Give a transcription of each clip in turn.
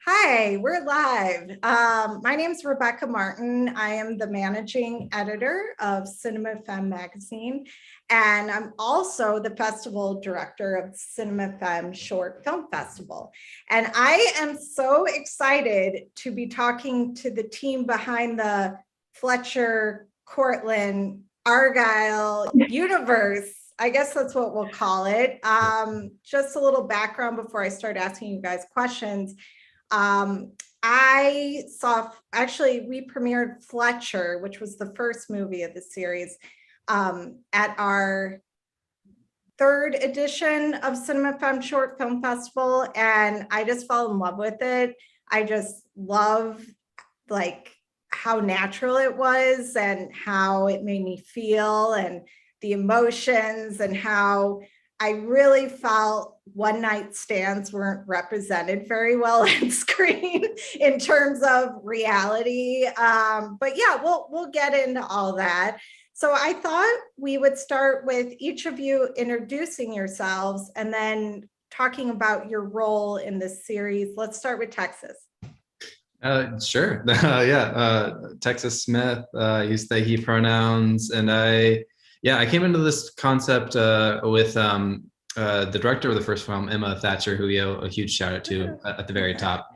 Hi, we're live. My name is Rebecca Martin. I am the managing editor of Femme magazine, and I'm also the festival director of Femme Short Film Festival. And I am so excited to be talking to the team behind the Fletcher, Cortland, Argyle universe. I guess that's what we'll call it. Just a little background before I start asking you guys questions. We premiered Fletcher, which was the first movie of the series, at our third edition of Femme Short Film Festival, and I just fell in love with it. I just love how natural it was and how it made me feel and the emotions and how I really felt one night stands weren't represented very well on screen in terms of reality. But yeah, we'll get into all that. So I thought we would start with each of you introducing yourselves and then talking about your role in this series. Let's start with Texas. Sure. Texas Smith, use they, he pronouns. And I came into this concept with the director of the first film, Emma Thatcher, who we owe a huge shout out to at the very top.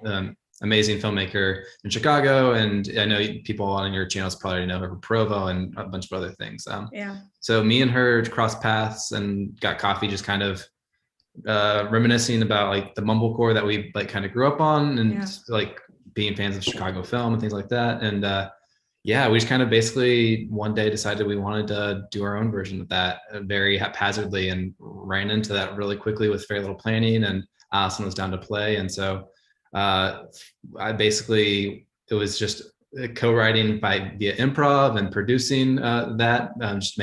Amazing filmmaker in Chicago. And I know people on your channels probably know her from Provo and a bunch of other things. So me and her crossed paths and got coffee, just kind of reminiscing about the mumblecore that we kind of grew up on and being fans of Chicago film and things like that. And we just kind of basically one day decided we wanted to do our own version of that very haphazardly and ran into that really quickly with very little planning, and Allyson was down to play. And so it was just co-writing via improv and producing that, just to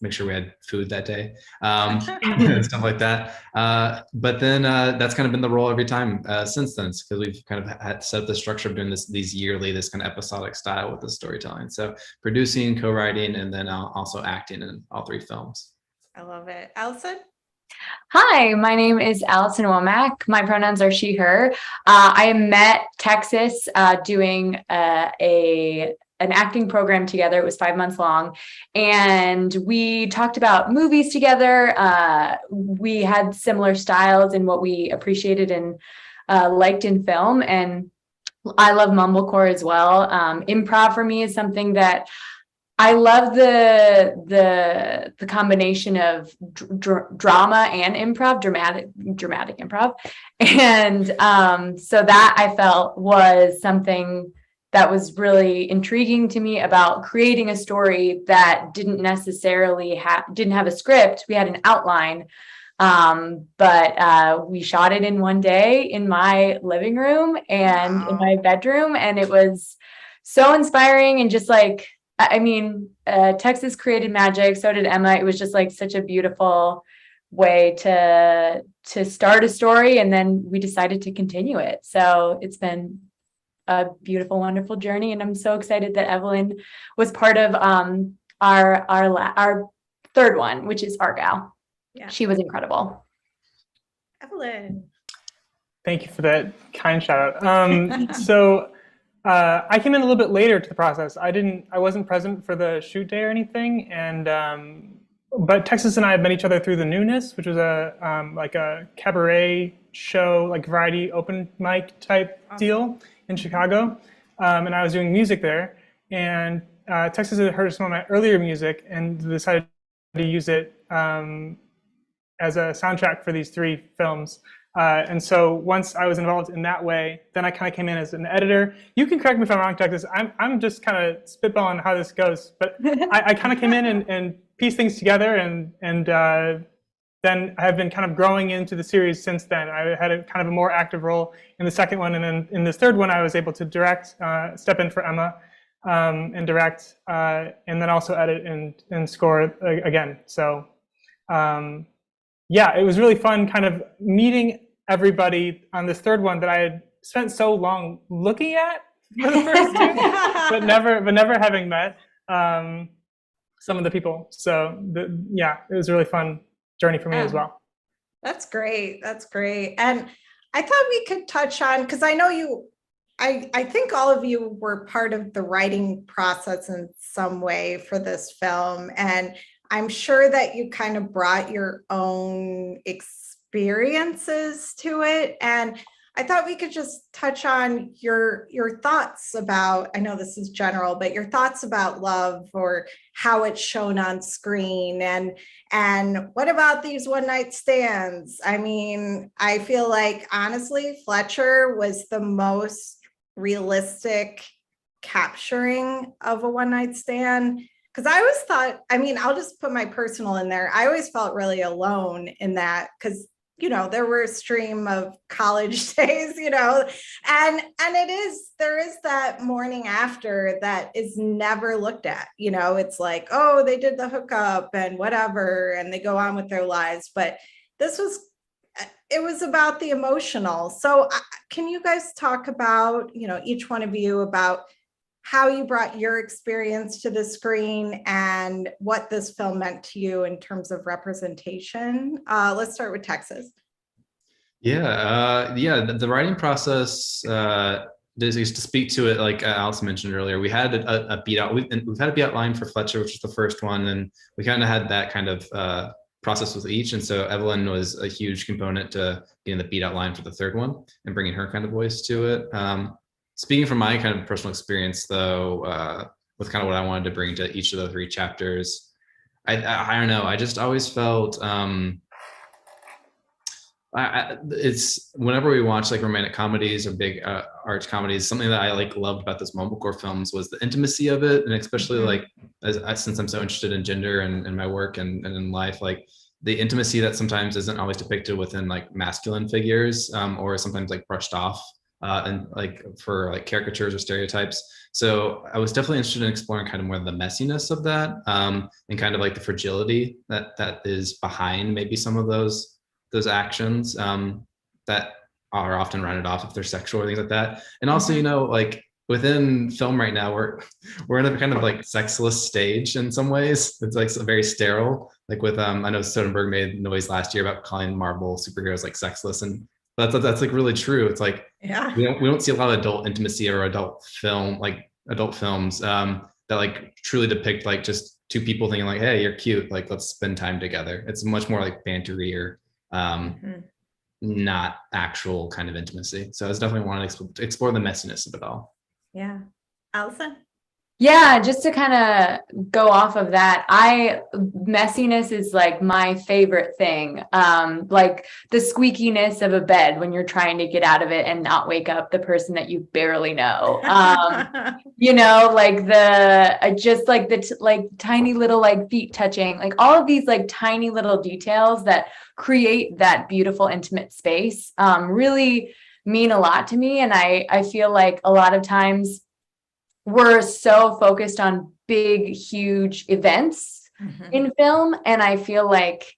make sure we had food that day, and stuff like that. But then that's kind of been the role every time since then, because we've kind of had set up the structure of doing this yearly, this kind of episodic style with the storytelling. So producing, co-writing, and then also acting in all three films. I love it. Allyson? Hi, my name is Allyson Womack. My pronouns are she, her. I met Texas doing an acting program together. It was 5 months long. And we talked about movies together. We had similar styles in what we appreciated and liked in film. And I love mumblecore as well. Improv for me is something that I love the combination of drama and improv, dramatic improv. And so that I felt was something that was really intriguing to me about creating a story that didn't necessarily didn't have a script. We had an outline, but we shot it in one day in my living room and in my bedroom. And it was so inspiring and just Texas created magic. So did Emma. It was just such a beautiful way to start a story. And then we decided to continue it. So it's been a beautiful, wonderful journey. And I'm so excited that Evelyn was part of our third one, which is Argyle. Yeah. She was incredible. Evelyn. Thank you for that kind shout out. I came in a little bit later to the process. I wasn't present for the shoot day or anything, but Texas and I had met each other through The Newness, which was a cabaret show, variety open mic type deal in Chicago, and I was doing music there. And Texas had heard some of my earlier music and decided to use it as a soundtrack for these three films. And so once I was involved in that way, then I kind of came in as an editor. You can correct me if I'm wrong, Texas. I'm just kind of spitballing how this goes, but I kind of came in and pieced things together, and then I have been kind of growing into the series since then. I had a kind of a more active role in the second one, and then in this third one, I was able to direct, step in for Emma, and direct, and then also edit and score again. So. It was really fun kind of meeting everybody on this third one that I had spent so long looking at for the first two, but never having met some of the people. So it was a really fun journey for me as well. That's great. And I thought we could touch on, because I know you I think all of you were part of the writing process in some way for this film. And I'm sure that you kind of brought your own experiences to it. And I thought we could just touch on your thoughts about, I know this is general, but your thoughts about love or how it's shown on screen. And what about these one night stands? I mean, I feel like honestly, Fletcher was the most realistic capturing of a one night stand. Because I always thought, I mean, I'll just put my personal in there. I always felt really alone in that because, you know, there were a stream of college days, you know, and there is that morning after that is never looked at, you know, it's like, oh, they did the hookup and whatever, and they go on with their lives. But it was about the emotional. So can you guys talk about, you know, each one of you about how you brought your experience to the screen and what this film meant to you in terms of representation? Let's start with Texas. The writing process, just to speak to it, like Alice mentioned earlier, we had a beat out. We've had a beat out line for Fletcher, which was the first one, and we kind of had that kind of process with each. And so Evelyn was a huge component to getting the beat out line for the third one and bringing her kind of voice to it. Speaking from my kind of personal experience, though, with kind of what I wanted to bring to each of the three chapters, I don't know. I just always felt it's whenever we watch like romantic comedies or big arch comedies, something that I like loved about this mumblecore films was the intimacy of it, and especially like since I'm so interested in gender and my work and in life, like the intimacy that sometimes isn't always depicted within like masculine figures, or sometimes like brushed off. And like for like caricatures or stereotypes. So I was definitely interested in exploring kind of more of the messiness of that, and kind of like the fragility that is behind maybe some of those actions that are often rounded off if they're sexual or things like that. And also, you know, like within film right now, we're in a kind of like sexless stage in some ways. It's like very sterile. Like with I know Soderbergh made noise last year about calling Marvel superheroes like sexless, and that's like really true. It's like, yeah, we don't see a lot of adult intimacy or adult films that like truly depict like just two people thinking like, hey, you're cute, like let's spend time together. It's much more like bantery or not actual kind of intimacy. So I was definitely wanting to explore the messiness of it all. Yeah. Allyson? Yeah, just to kind of go off of that, messiness is like my favorite thing. Like the squeakiness of a bed when you're trying to get out of it and not wake up the person that you barely know. You know, like the tiny little like feet touching, like all of these like tiny little details that create that beautiful intimate space really mean a lot to me. And I feel like a lot of times we're so focused on big, huge events in film. And I feel like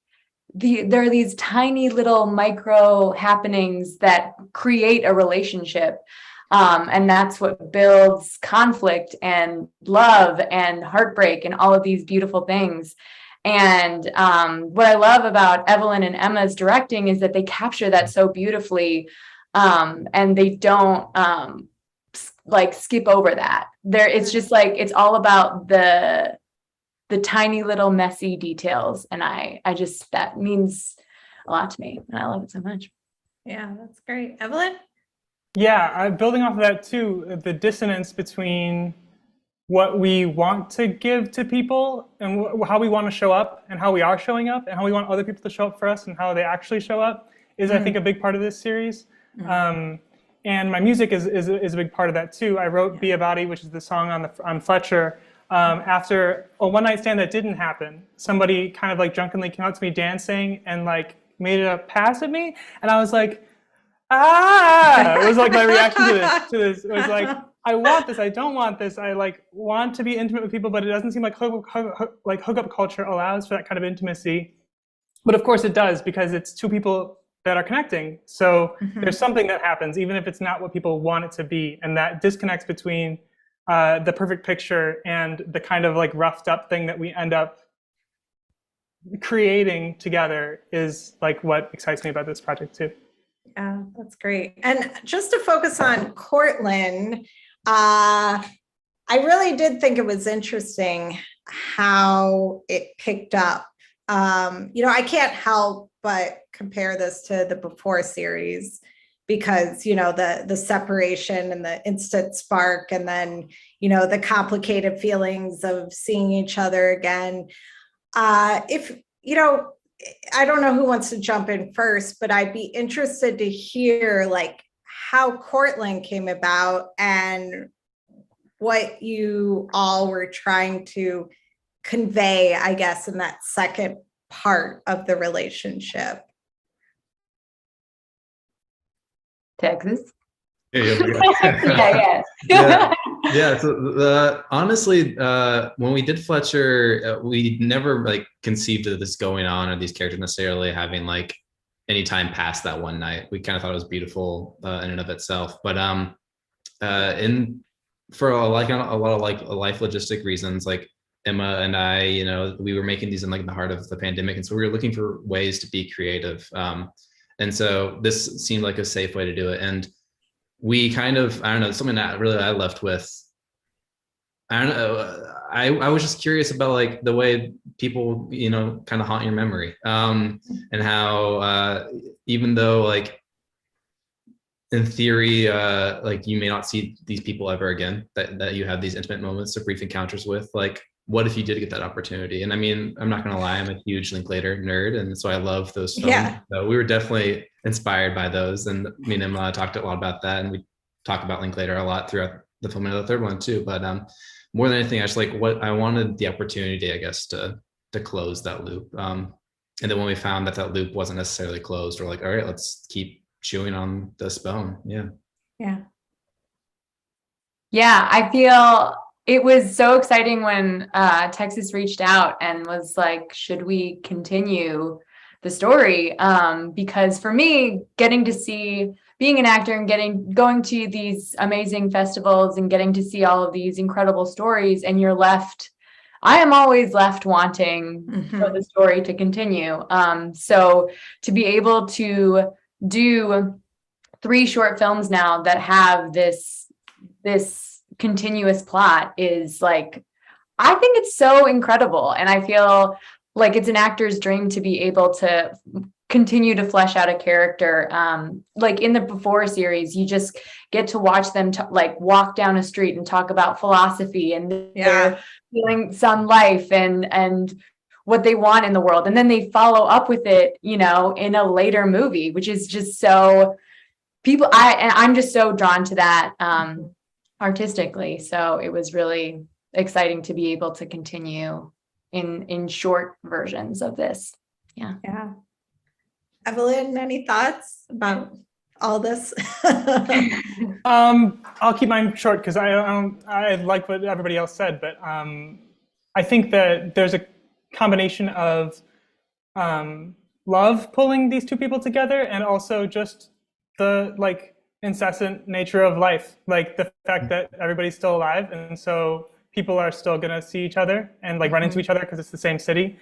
there are these tiny little micro happenings that create a relationship. And that's what builds conflict and love and heartbreak and all of these beautiful things. And what I love about Evelyn and Emma's directing is that they capture that so beautifully, and they don't like skip over that. It's just like it's all about the tiny little messy details, and I just, that means a lot to me, and I love it so much. Yeah, that's great. Evelyn? Yeah, building off of that too, the dissonance between what we want to give to people and how we want to show up and how we are showing up and how we want other people to show up for us and how they actually show up is I think a big part of this series. And my music is a big part of that too. I wrote Be a Body, which is the song on Fletcher, after a one night stand that didn't happen. Somebody kind of like drunkenly came up to me dancing and like made a pass at me. And I was like, it was like my reaction to this. It was like, I want this, I don't want this. I like want to be intimate with people, but it doesn't seem like hookup culture allows for that kind of intimacy. But of course it does, because it's two people that are connecting. So there's something that happens, even if it's not what people want it to be. And that disconnects between the perfect picture and the kind of like roughed up thing that we end up creating together is like what excites me about this project too. Yeah, that's great. And just to focus on Cortland, I really did think it was interesting how it picked up. I can't help but compare this to the Before series because, the separation and the instant spark, and then, the complicated feelings of seeing each other again. I don't know who wants to jump in first, but I'd be interested to hear how Cortland came about and what you all were trying to convey, I guess, in that second part of the relationship. Texas. Yeah. Yeah. Yeah. So honestly, when we did Fletcher, we never conceived of this going on, or these characters necessarily having any time past that one night. We kind of thought it was beautiful in and of itself, but for a lot of life logistic reasons, Emma and I, we were making these in the heart of the pandemic, and so we were looking for ways to be creative, and so this seemed like a safe way to do it. And we kind of, I don't know, something that really I left with, I don't know, I was just curious about the way people, kind of haunt your memory, and how even though in theory, you may not see these people ever again, that you have these intimate moments of brief encounters with, what if you did get that opportunity? And I mean, I'm not gonna lie, I'm a huge Linklater nerd, and so I love those films. Yeah. So we were definitely inspired by those, and me and Emma talked a lot about that, and we talk about Linklater a lot throughout the film of the third one too. But more than anything, I just what I wanted the opportunity, I guess, to close that loop. And then when we found that loop wasn't necessarily closed, we're all right, let's keep chewing on this bone. Yeah. I feel it was so exciting when Texas reached out and was like, should we continue the story? Because for me, getting to see, being an actor and going to these amazing festivals and getting to see all of these incredible stories, and I am always left wanting for the story to continue. So to be able to do 3 short films now that have this continuous plot is I think it's so incredible. And I feel like it's an actor's dream to be able to continue to flesh out a character. In the Before series, you just get to watch them walk down a street and talk about philosophy and their feelings on life and what they want in the world. And then they follow up with it, in a later movie, which is just so I'm just so drawn to that artistically. So it was really exciting to be able to continue in short versions of this. Yeah. Evelyn, any thoughts about all this? I'll keep mine short because I like what everybody else said, but I think that there's a combination of love pulling these 2 people together, and also just the incessant nature of life, the fact that everybody's still alive, and so people are still gonna see each other and run into each other because it's the same city.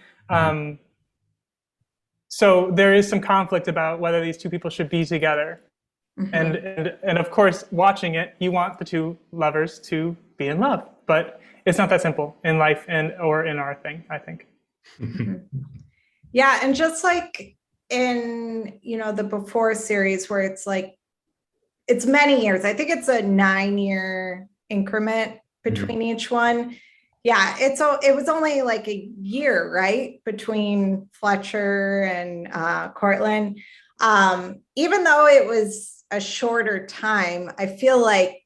So there is some conflict about whether these 2 people should be together. And of course, watching it, you want the 2 lovers to be in love, but it's not that simple in life or in our thing, I think. Yeah, and just in the Before series, where it's many years. I think it's a 9-year increment between each one. Yeah, it was only a year, right, between Fletcher and Cortland. Even though it was a shorter time, I feel like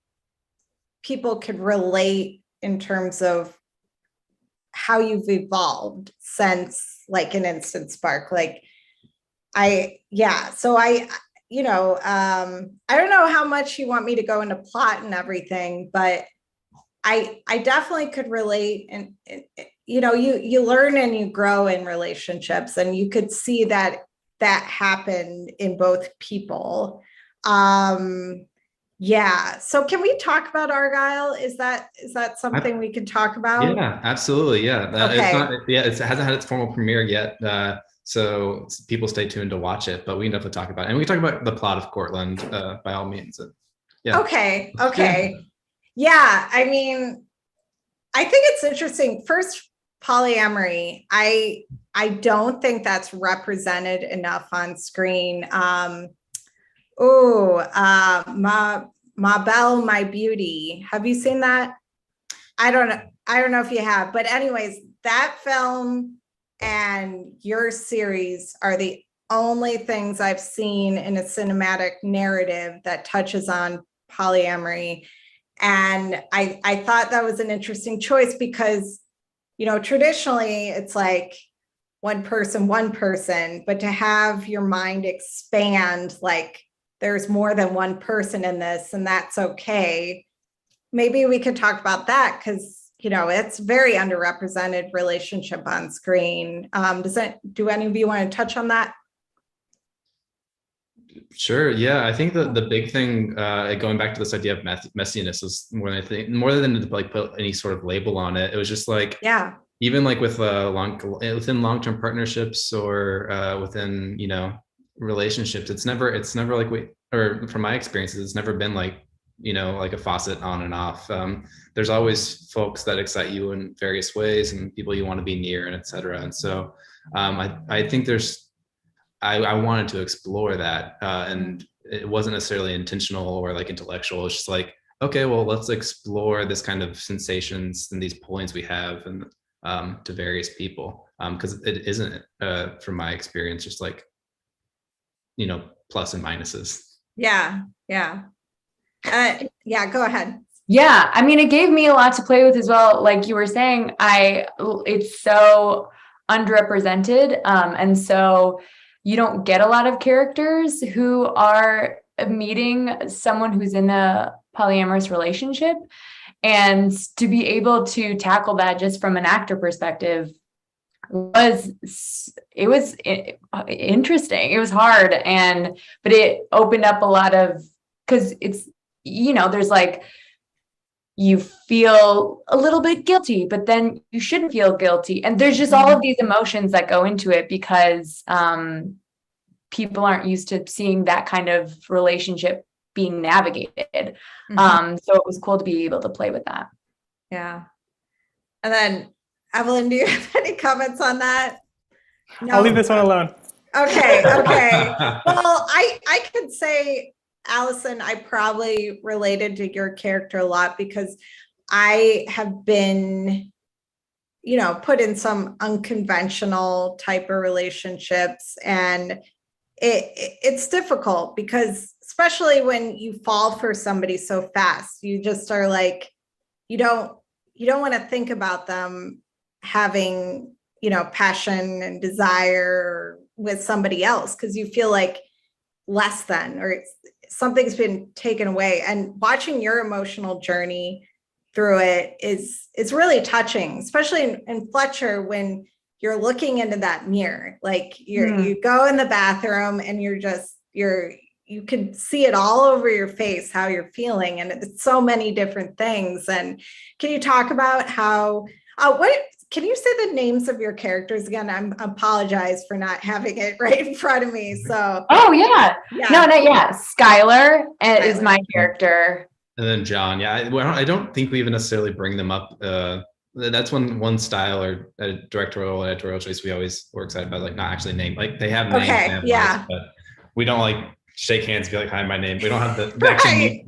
people could relate in terms of how you've evolved since an instant spark. So I don't know how much you want me to go into plot and everything, but I definitely could relate, and you learn and you grow in relationships, and you could see that happened in both people. So can we talk about Argyle? Is that something we can talk about? Yeah, absolutely. Yeah. Okay. It hasn't had its formal premiere yet. So people stay tuned to watch it, but we can definitely talk about it. And we can talk about the plot of Cortland by all means. Yeah. Okay. Yeah, I mean, I think it's interesting. First, polyamory. I don't think that's represented enough on screen. Ma Belle, My Beauty. Have you seen that? I don't know if you have, but anyways, that film and your series are the only things I've seen in a cinematic narrative that touches on polyamory. And I thought that was an interesting choice because, you know, traditionally it's like one person, but to have your mind expand, like there's more than one person in this, and that's okay. Maybe we could talk about that because, you know, it's very underrepresented relationship on screen. Do any of you want to touch on that? Sure. Yeah, I think the big thing, going back to this idea of messiness, is more than to like put any sort of label on it. It was just like, yeah, even like with within long-term partnerships or within, you know, relationships, it's never like or from my experiences, it's never been like, you know, like a faucet on and off. There's always folks that excite you in various ways and people you want to be near and etc. And so I think I wanted to explore that, and it wasn't necessarily intentional or like intellectual. It's just like, okay, well, let's explore this kind of sensations and these pullings we have and to various people, because it isn't, from my experience, just like, you know, plus and minuses. Yeah. Go ahead. Yeah, I mean, it gave me a lot to play with as well. Like you were saying, it's so underrepresented, and so you don't get a lot of characters who are meeting someone who's in a polyamorous relationship. And to be able to tackle that just from an actor perspective was interesting. It was hard, but it opened up a lot of, because it's, you know, there's like, you feel a little bit guilty, but then you shouldn't feel guilty. And there's just all of these emotions that go into it because people aren't used to seeing that kind of relationship being navigated. So it was cool to be able to play with that. Yeah. And then, Evelyn, do you have any comments on that? No. I'll leave this one alone. Okay. Well, I could say, Allyson, I probably related to your character a lot because I have been, you know, put in some unconventional type of relationships, and it's difficult because especially when you fall for somebody so fast, you just are like, you don't want to think about them having, you know, passion and desire with somebody else because you feel like less than, or something's been taken away. And watching your emotional journey through it is really touching, especially in Fletcher when you're looking into that mirror, like you go in the bathroom and you can see it all over your face, how you're feeling. And it's so many different things. And can you talk about how, can you say the names of your characters again? I apologize for not having it right in front of me. So. Oh yeah. Skyler is my character. And then John. Yeah. I don't think we even necessarily bring them up. That's one style or a directorial or editorial choice we're excited about, like not actually name, like they have names, okay, they have yeah, lives, but we don't like shake hands and be like, hi, my name. We don't have the action.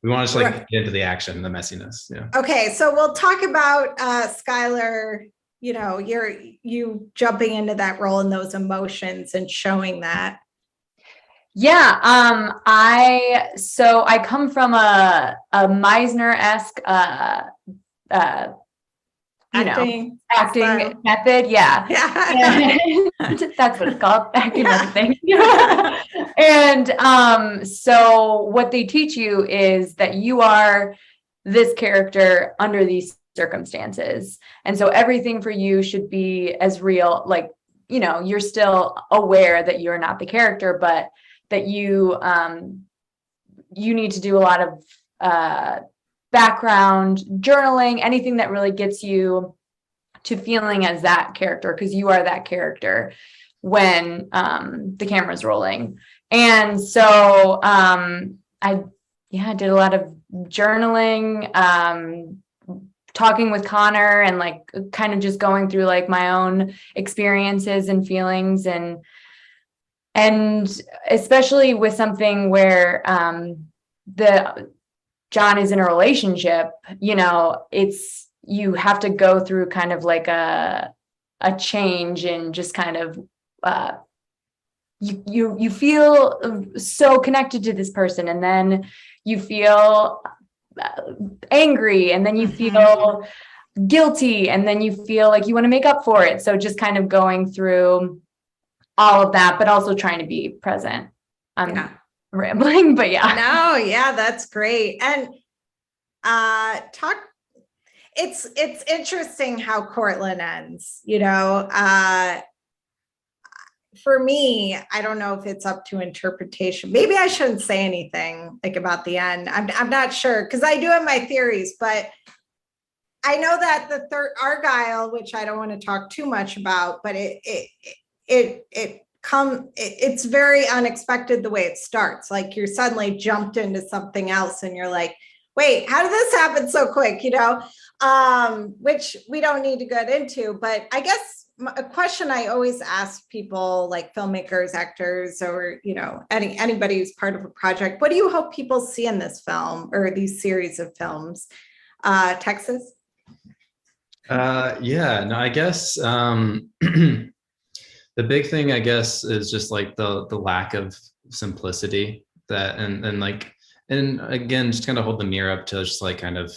We want to just like get into the action, the messiness. Yeah. Okay, so we'll talk about Skyler. You know, you jumping into that role and those emotions and showing that. Yeah, I come from a Meisner-esque acting method. Yeah. That's what it's called, acting method. And so what they teach you is that you are this character under these circumstances. And so everything for you should be as real, like, you know, you're still aware that you're not the character, but that you need to do a lot of background journaling, anything that really gets you to feeling as that character, because you are that character. when the camera's rolling. And so I did a lot of journaling, talking with Connor, and like kind of just going through like my own experiences and feelings, and especially with something where the John is in a relationship, you know, you have to go through kind of like a change, and just kind of you feel so connected to this person, and then you feel angry, and then you feel guilty, and then you feel like you want to make up for it. So just kind of going through all of that, but also trying to be present. I'm rambling, but yeah. No, yeah, that's great. And it's interesting how Cortland ends, you know. For me, I don't know if it's up to interpretation. Maybe I shouldn't say anything like about the end. I'm not sure, because I do have my theories, but I know that the third Argyle, which I don't want to talk too much about, but it's very unexpected the way it starts. Like you're suddenly jumped into something else, and you're like, wait, how did this happen so quick? You know, which we don't need to get into, but I guess a question I always ask people, like filmmakers, actors, or, you know, anybody who's part of a project, what do you hope people see in this film or these series of films? Texas? I guess the big thing, I guess, is just like the lack of simplicity and again, just kind of hold the mirror up to just like kind of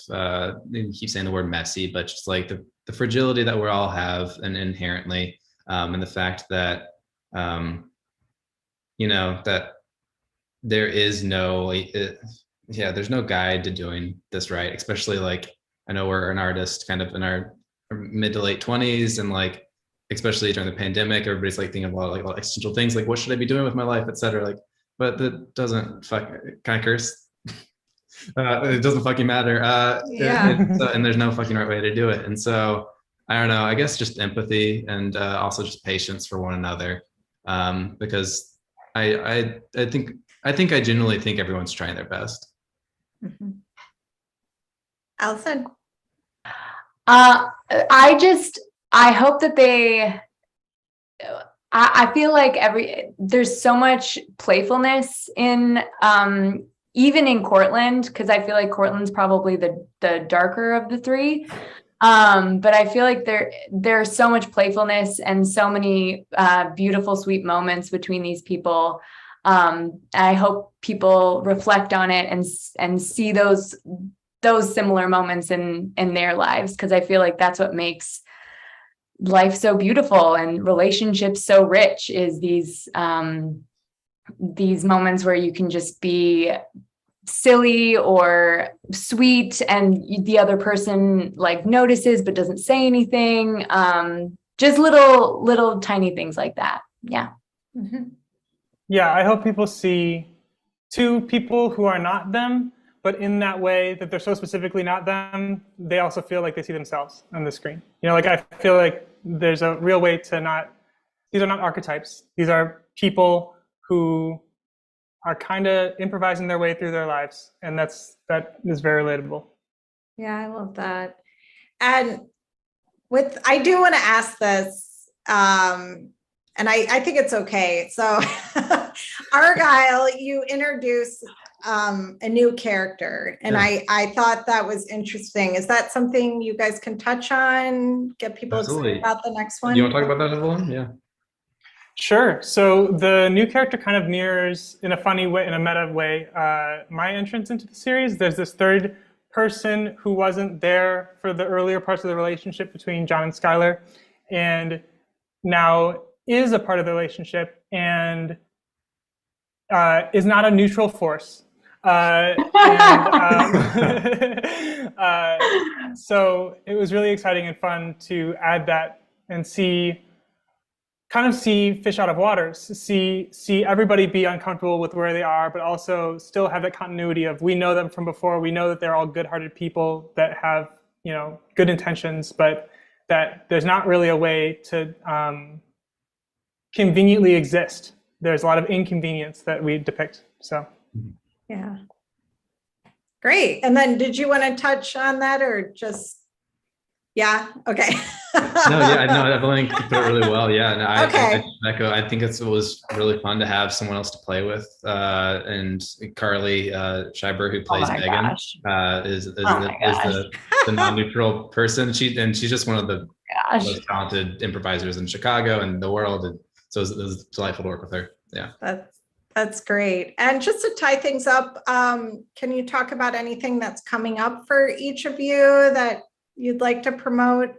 keep saying the word messy, but just like the fragility that we all have, and inherently, and the fact that you know, that there is no there's no guide to doing this right. Especially like, I know we're an artist kind of in our mid to late 20s, and like especially during the pandemic, everybody's like thinking about like existential things, like what should I be doing with my life, etc. Like, but that doesn't can I curse? It doesn't fucking matter. And there's no fucking right way to do it. And so I don't know, I guess just empathy, and also just patience for one another. Because I genuinely think everyone's trying their best. Mm-hmm. Allyson? I hope that I feel like there's so much playfulness in even in Cortland, because I feel like Cortland's probably the darker of the three. But I feel like there's so much playfulness and so many beautiful, sweet moments between these people. I hope people reflect on it and see those similar moments in their lives, because I feel like that's what makes life so beautiful and relationships so rich, is these moments where you can just be silly or sweet, and the other person like notices but doesn't say anything. Just little tiny things like that. Yeah. Mm-hmm. Yeah, I hope people see two people who are not them, but in that way that they're so specifically not them, they also feel like they see themselves on the screen. You know, like I feel like there's a real way to these are not archetypes. These are people who are kind of improvising their way through their lives. And that is very relatable. Yeah, I love that. And I do want to ask this, and I think it's okay. So Argyle, you introduce a new character, and I thought that was interesting. Is that something you guys can touch on, get people excited about the next one? You want to talk about that, Evelyn? Yeah. Sure. So the new character kind of mirrors, in a funny way, in a meta way, my entrance into the series. There's this third person who wasn't there for the earlier parts of the relationship between John and Skyler, and now is a part of the relationship, and is not a neutral force. So it was really exciting and fun to add that and see fish out of water, see everybody be uncomfortable with where they are, but also still have that continuity of, we know them from before, we know that they're all good-hearted people that have, you know, good intentions, but that there's not really a way to conveniently exist. There's a lot of inconvenience that we depict. So Yeah. Great. And then did you want to touch on that or just, yeah, okay. No, Evelyn put it really well. Yeah, and Okay. I echo. I think it was really fun to have someone else to play with, and Carly Schreiber, who plays my Megan, gosh. is my the non-neutral person. She's just one of the Gosh. most talented improvisers in Chicago and the world, and so it was delightful to work with her. Yeah. That's great. And just to tie things up, can you talk about anything that's coming up for each of you that you'd like to promote?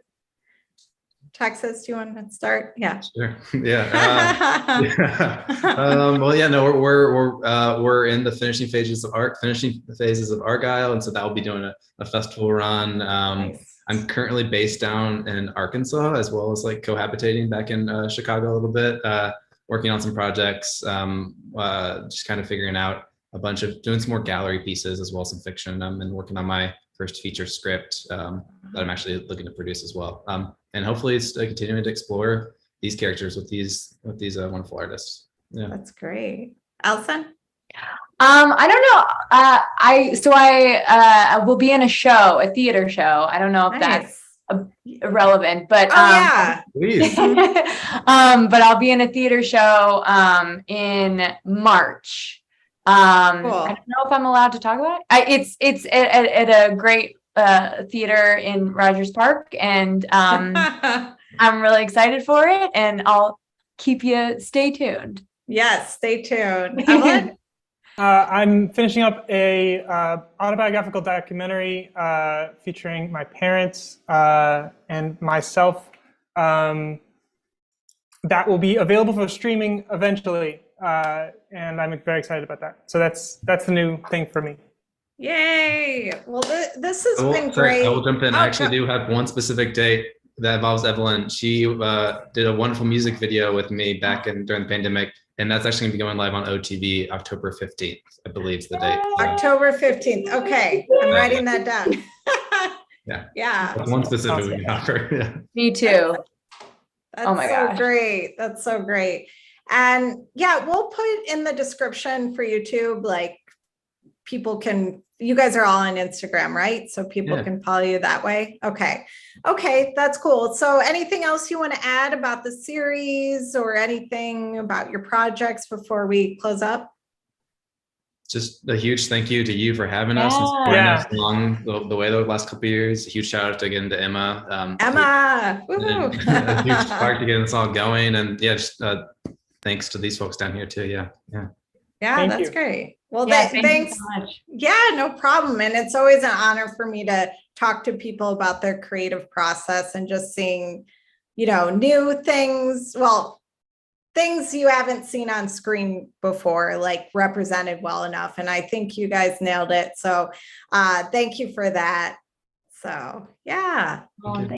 Texas, do you want to start? Yeah. Sure. Yeah. Well, yeah. No, we're in the finishing phases of Argyle, and so that will be doing a festival run. Nice. I'm currently based down in Arkansas, as well as like cohabitating back in Chicago a little bit, working on some projects, just kind of figuring out doing some more gallery pieces as well as some fiction. I'm been working on my first feature script that I'm actually looking to produce as well. And hopefully it's continuing to explore these characters with these wonderful artists. Yeah. That's great. Allyson? I don't know. I will be in a theater show. I don't know if that's irrelevant, but yeah. Please. but I'll be in a theater show in March. Cool. I don't know if I'm allowed to talk about it. It's at a great theater in Rogers Park, and I'm really excited for it, and I'll keep you stay tuned. Yes, stay tuned. Evelyn? I'm finishing up a autobiographical documentary featuring my parents and myself that will be available for streaming eventually, and I'm very excited about that. So that's the new thing for me. Yay! Well, this has been great. I will jump in. I actually do have one specific date that involves Evelyn. She did a wonderful music video with me back during the pandemic. And that's actually going to be going live on OTV October 15th, I believe is the date. October 15th. Okay, I'm writing that down. Yeah. Yeah. That's one specific we can offer. Yeah. Me too. That's Oh my gosh. Great. That's so great. And yeah, we'll put in the description for YouTube, like you guys are all on Instagram, right? So people can follow you that way. Okay. Okay. That's cool. So anything else you want to add about the series or anything about your projects before we close up? Just a huge thank you to you for having us and supporting us along the way the last couple of years. A huge shout out again to Emma. Emma. A huge spark to get us all going. And just thanks to these folks down here too. Yeah. Yeah, that's great. Well, thanks so much. Yeah, no problem. And it's always an honor for me to talk to people about their creative process and just seeing, new things. Well, things you haven't seen on screen before, like represented well enough. And I think you guys nailed it. So thank you for that. So, yeah. Oh,